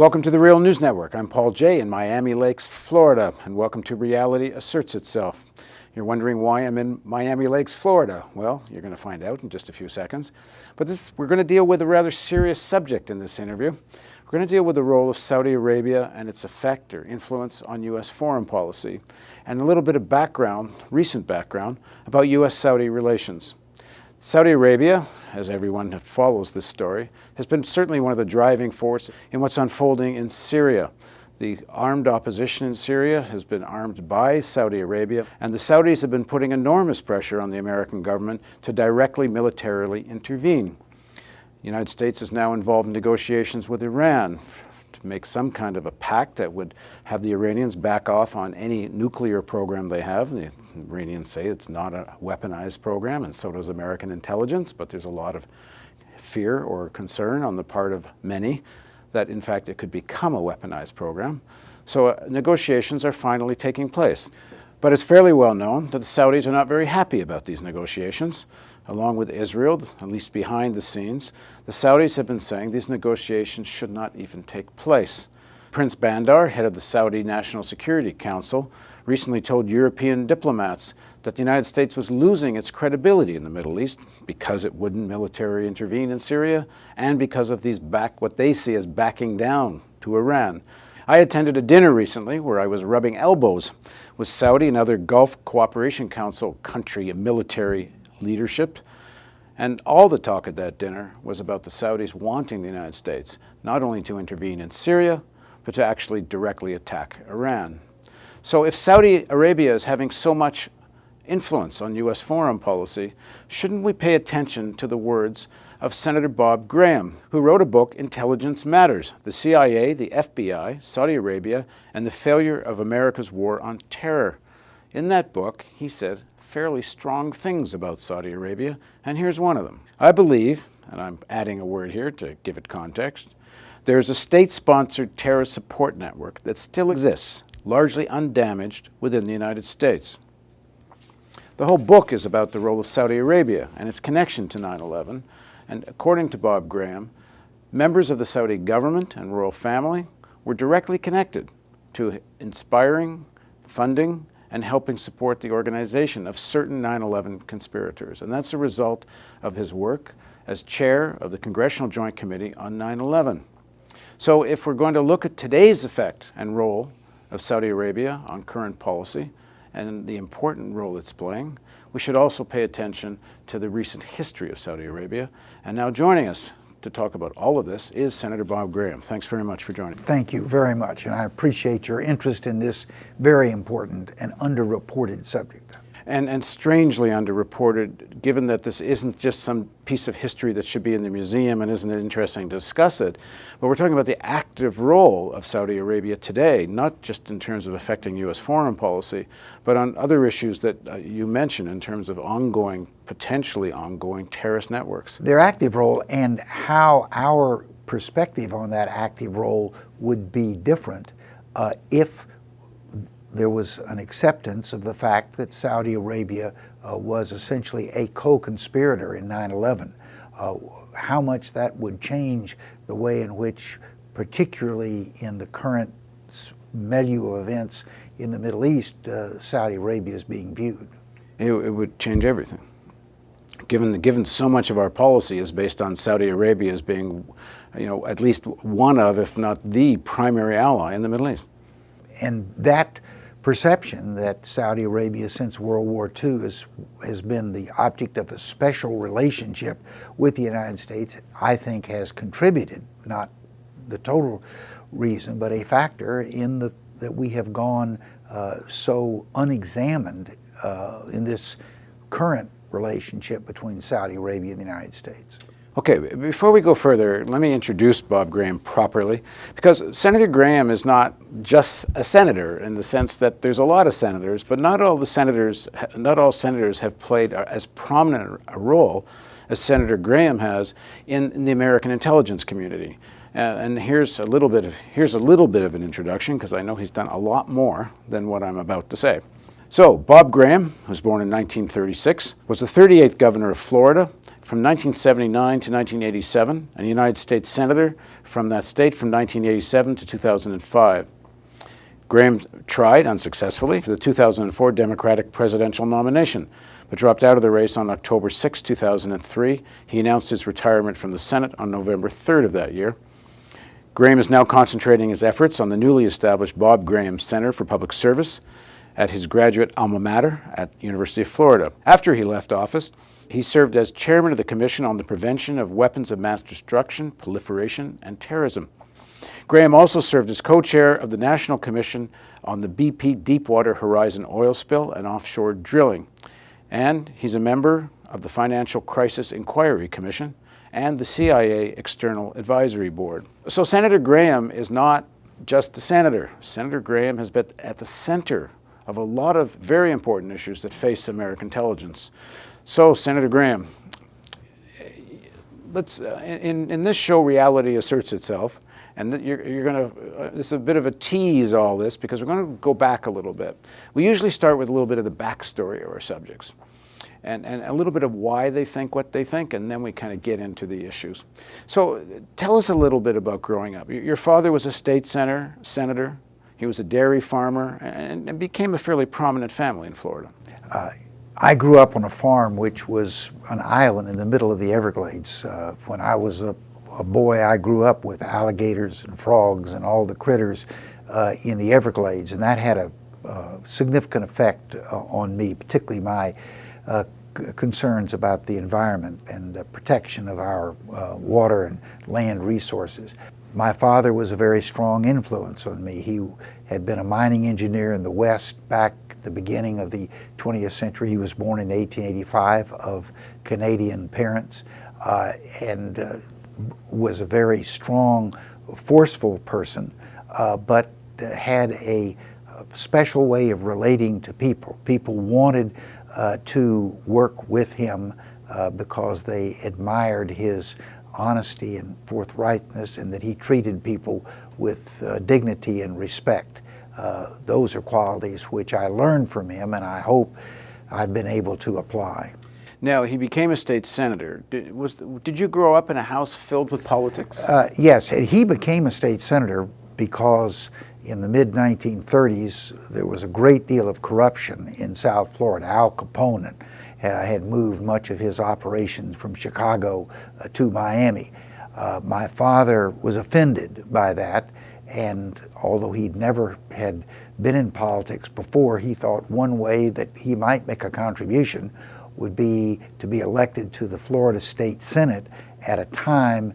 Welcome to the Real News Network. I'm Paul Jay in Miami Lakes, Florida, and welcome to Reality Asserts Itself. You're wondering why I'm in Miami Lakes, Florida. Well, you're going to find out in just a few seconds. But we're going to deal with a rather serious subject in this interview. We're going to deal with the role of Saudi Arabia and its effect or influence on U.S. foreign policy, and a little bit of background, recent background, about U.S.-Saudi relations. Saudi Arabia, as everyone that follows this story, has been certainly one of the driving forces in what's unfolding in Syria. The armed opposition in Syria has been armed by Saudi Arabia, and the Saudis have been putting enormous pressure on the American government to directly militarily intervene. The United States is now involved in negotiations with Iran to make some kind of a pact that would have the Iranians back off on any nuclear program they have. The Iranians say it's not a weaponized program, and so does American intelligence, but there's a lot of fear or concern on the part of many that in fact it could become a weaponized program. So negotiations are finally taking place. But it's fairly well known that the Saudis are not very happy about these negotiations. Along with Israel, at least behind the scenes, the Saudis have been saying these negotiations should not even take place. Prince Bandar, head of the Saudi National Security Council, recently told European diplomats that the United States was losing its credibility in the Middle East because it wouldn't militarily intervene in Syria and because of these what they see as backing down to Iran. I attended a dinner recently where I was rubbing elbows with Saudi and other Gulf Cooperation Council country military leadership, and all the talk at that dinner was about the Saudis wanting the United States not only to intervene in Syria, but to actually directly attack Iran. So if Saudi Arabia is having so much influence on U.S. foreign policy, shouldn't we pay attention to the words of Senator Bob Graham, who wrote a book, Intelligence Matters: The CIA, the FBI, Saudi Arabia, and the Failure of America's War on Terror. In that book, he said fairly strong things about Saudi Arabia, and here's one of them. I believe, and I'm adding a word here to give it context, there's a state-sponsored terrorist support network that still exists, largely undamaged, within the United States. The whole book is about the role of Saudi Arabia and its connection to 9/11, and according to Bob Graham, members of the Saudi government and royal family were directly connected to inspiring, funding, and helping support the organization of certain 9/11 conspirators. And that's a result of his work as chair of the Congressional Joint Committee on 9/11. So if we're going to look at today's effect and role of Saudi Arabia on current policy and the important role it's playing, we should also pay attention to the recent history of Saudi Arabia. And now joining us to talk about all of this is Senator Bob Graham. Thanks very much for joining me. Thank you very much, and I appreciate your interest in this very important and underreported subject. And strangely underreported, given that this isn't just some piece of history that should be in the museum and isn't it interesting to discuss it, but we're talking about the active role of Saudi Arabia today, not just in terms of affecting U.S. foreign policy, but on other issues that you mentioned in terms of potentially ongoing terrorist networks. Their active role and how our perspective on that active role would be different if there was an acceptance of the fact that Saudi Arabia was essentially a co-conspirator in 9/11. How much that would change the way in which, particularly in the current milieu of events in the Middle East, Saudi Arabia is being viewed. It would change everything. Given so much of our policy is based on Saudi Arabia as being, at least one of, if not the primary ally in the Middle East. And that perception that Saudi Arabia since World War II has been the object of a special relationship with the United States, I think has contributed, not the total reason, but a factor in that we have gone so unexamined in this current relationship between Saudi Arabia and the United States. Okay, before we go further, let me introduce Bob Graham properly, because Senator Graham is not just a senator in the sense that there's a lot of senators, but not all senators have played as prominent a role as Senator Graham has in the American intelligence community. And here's a little bit of an introduction, because I know he's done a lot more than what I'm about to say. So, Bob Graham, who was born in 1936, was the 38th governor of Florida from 1979 to 1987, and a United States Senator from that state from 1987 to 2005. Graham tried unsuccessfully for the 2004 Democratic presidential nomination, but dropped out of the race on October 6, 2003. He announced his retirement from the Senate on November 3rd of that year. Graham is now concentrating his efforts on the newly established Bob Graham Center for Public Service at his graduate alma mater at University of Florida. After he left office, he served as chairman of the Commission on the Prevention of Weapons of Mass Destruction, Proliferation, and Terrorism. Graham also served as co-chair of the National Commission on the BP Deepwater Horizon oil spill and offshore drilling. And he's a member of the Financial Crisis Inquiry Commission and the CIA External Advisory Board. So Senator Graham is not just a senator. Senator Graham has been at the center of a lot of very important issues that face American intelligence. So, Senator Graham, let's in this show, reality asserts itself, and that you're going to. This is a bit of a tease, all this, because we're going to go back a little bit. We usually start with a little bit of the backstory of our subjects, and a little bit of why they think what they think, and then we kind of get into the issues. So, tell us a little bit about growing up. Your father was a state senator. He was a dairy farmer and became a fairly prominent family in Florida. I grew up on a farm which was an island in the middle of the Everglades. When I was a boy, I grew up with alligators and frogs and all the critters in the Everglades, and that had a significant effect on me, particularly my concerns about the environment and the protection of our water and land resources. My father was a very strong influence on me. He had been a mining engineer in the West back at the beginning of the 20th century. He was born in 1885 of Canadian parents and was a very strong, forceful person, but had a special way of relating to people. People wanted to work with him because they admired his honesty and forthrightness, and that he treated people with dignity and respect. Those are qualities which I learned from him, and I hope I've been able to apply. Now, he became a state senator. Did you grow up in a house filled with politics? Yes, he became a state senator because in the mid-1930s there was a great deal of corruption in South Florida. Al Capone had moved much of his operations from Chicago to Miami. My father was offended by that, and although he'd never had been in politics before, he thought one way that he might make a contribution would be to be elected to the Florida State Senate at a time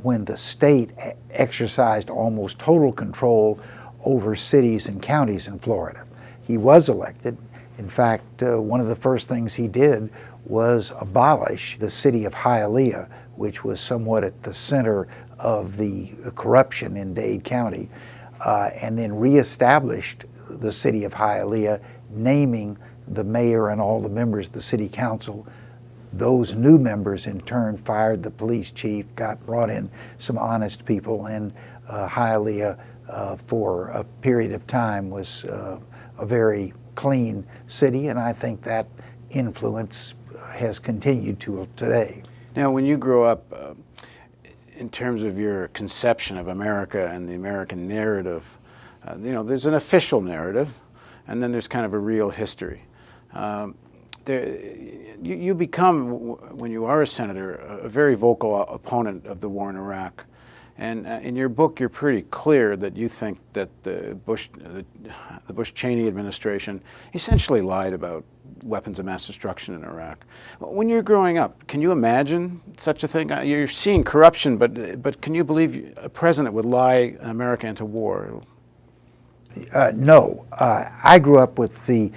when the state exercised almost total control over cities and counties in Florida. He was elected. In fact, one of the first things he did was abolish the city of Hialeah, which was somewhat at the center of the corruption in Dade County, and then reestablished the city of Hialeah, naming the mayor and all the members of the city council. Those new members in turn fired the police chief, brought in some honest people, and Hialeah for a period of time was a very clean city, and I think that influence has continued to today. Now, when you grow up, in terms of your conception of America and the American narrative, there's an official narrative, and then there's kind of a real history. You become, when you are a senator, a very vocal opponent of the war in Iraq. And in your book, you're pretty clear that you think that the Bush-Cheney administration essentially lied about weapons of mass destruction in Iraq. When you're growing up, can you imagine such a thing? You're seeing corruption, but can you believe a president would lie America into war? No. I grew up with the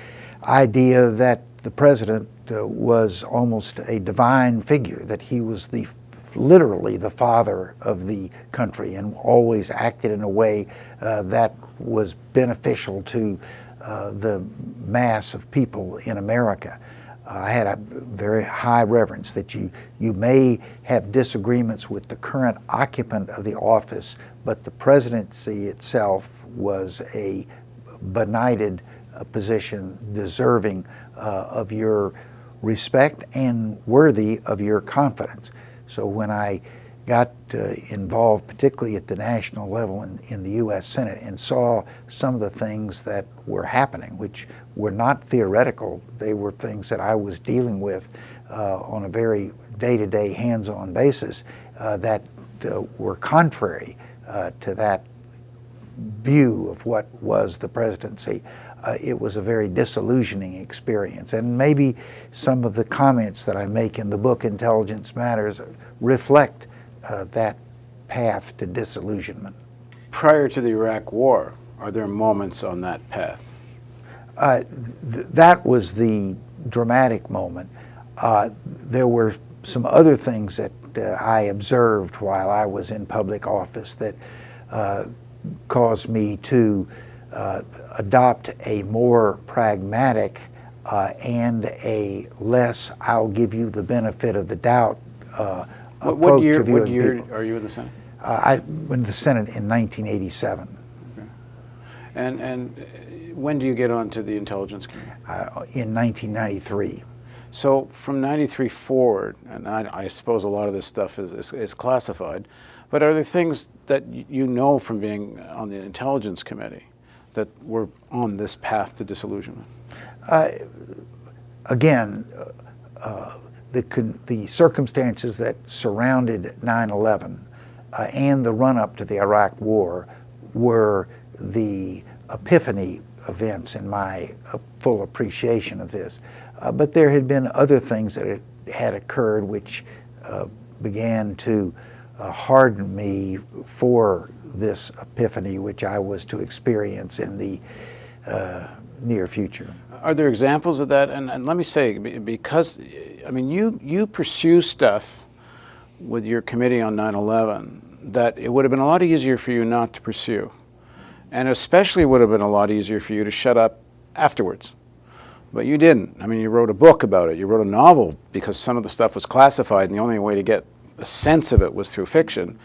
idea that the president was almost a divine figure, that he was literally the father of the country and always acted in a way that was beneficial to the mass of people in America. I had a very high reverence that you may have disagreements with the current occupant of the office, but the presidency itself was a benighted a position deserving of your respect and worthy of your confidence. So when I got involved, particularly at the national level in the U.S. Senate, and saw some of the things that were happening, which were not theoretical, they were things that I was dealing with on a very day-to-day, hands-on basis that were contrary to that view of what was the presidency. It was a very disillusioning experience. And maybe some of the comments that I make in the book, Intelligence Matters, reflect that path to disillusionment. Prior to the Iraq War, are there moments on that path? That was the dramatic moment. There were some other things that I observed while I was in public office that caused me to adopt a more pragmatic and a less "I'll give you the benefit of the doubt" What year people. are you in the Senate? I went to the Senate in 1987. Okay. And when do you get onto the Intelligence Committee? In 1993. So from 93 forward, and I suppose a lot of this stuff is classified, but are there things that you know from being on the Intelligence Committee that were on this path to disillusionment? Again, the circumstances that surrounded 9/11 and the run-up to the Iraq War were the epiphany events in my full appreciation of this. But there had been other things that had occurred which began to harden me for this epiphany which I was to experience in the near future. Are there examples of that? And let me say, because, I mean, you pursue stuff with your committee on 9/11 that it would have been a lot easier for you not to pursue. And especially would have been a lot easier for you to shut up afterwards. But you didn't. I mean, you wrote a book about it. You wrote a novel because some of the stuff was classified, and the only way to get a sense of it was through fiction.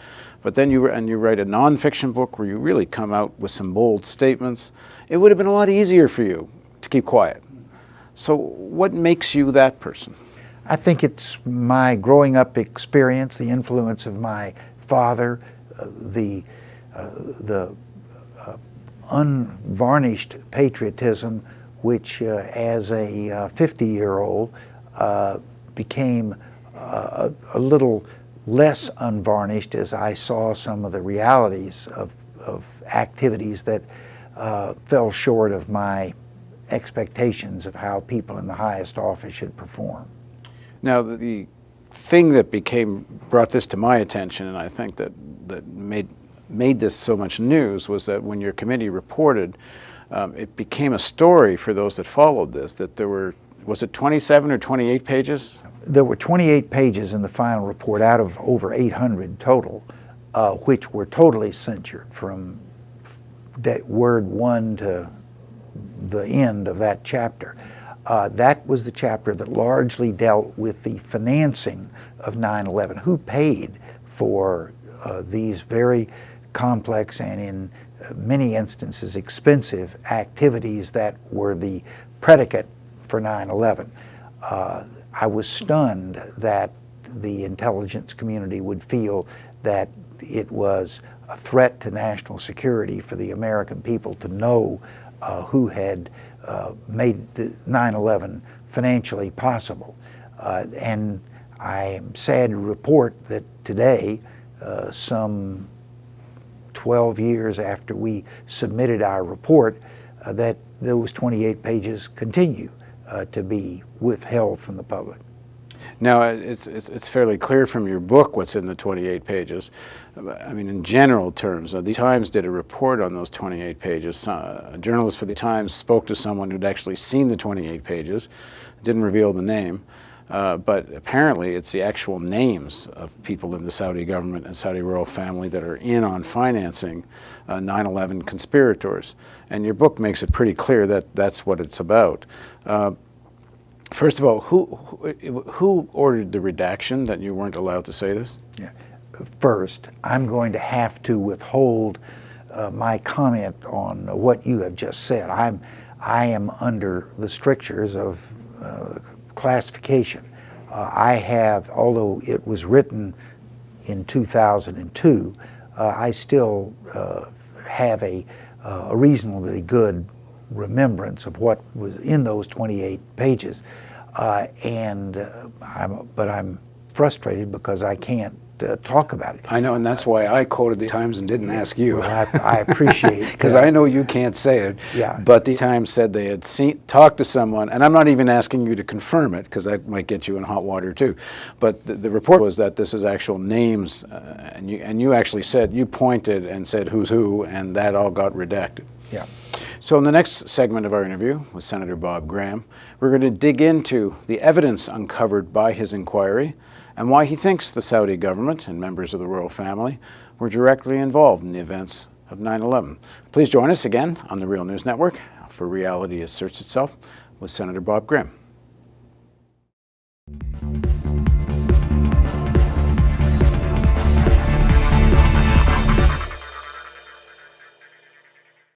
But then you write a nonfiction book where you really come out with some bold statements. It would have been a lot easier for you to keep quiet. So what makes you that person? I think it's my growing up experience, the influence of my father, the unvarnished patriotism, which as a 50-year-old became a little less unvarnished as I saw some of the realities of activities that fell short of my expectations of how people in the highest office should perform. Now, the thing that brought this to my attention, and I think that made this so much news, was that when your committee reported, it became a story for those that followed this, that there were, was it 27 or 28 pages? There were 28 pages in the final report out of over 800 total, which were totally censored from word one to the end of that chapter. That was the chapter that largely dealt with the financing of 9/11, who paid for these very complex and in many instances expensive activities that were the predicate for 9/11. I was stunned that the intelligence community would feel that it was a threat to national security for the American people to know who had made the 9/11 financially possible. And I am sad to report that today, some 12 years after we submitted our report, that those 28 pages continue to be withheld from the public. Now, it's fairly clear from your book what's in the 28 pages. I mean, in general terms, the Times did a report on those 28 pages. A journalist for the Times spoke to someone who'd actually seen the 28 pages, didn't reveal the name, but apparently it's the actual names of people in the Saudi government and Saudi royal family that are in on financing 9/11 conspirators. And your book makes it pretty clear that that's what it's about. First of all, who ordered the redaction that you weren't allowed to say this? Yeah. First, I'm going to have to withhold my comment on what you have just said. I am under the strictures of classification. I have, although it was written in 2002, I still have a reasonably good remembrance of what was in those 28 pages, but I'm frustrated because I can't talk about it. I know, and that's why I quoted the Times and didn't ask you. Well, I appreciate because I know you can't say it. Yeah. But the Times said they had talked to someone, and I'm not even asking you to confirm it because that might get you in hot water too. But the report was that this is actual names, and you actually said, you pointed and said who's who, and that all got redacted. Yeah. So in the next segment of our interview with Senator Bob Graham, we're going to dig into the evidence uncovered by his inquiry and why he thinks the Saudi government and members of the royal family were directly involved in the events of 9/11. Please join us again on the Real News Network for Reality Asserts Itself with Senator Bob Graham.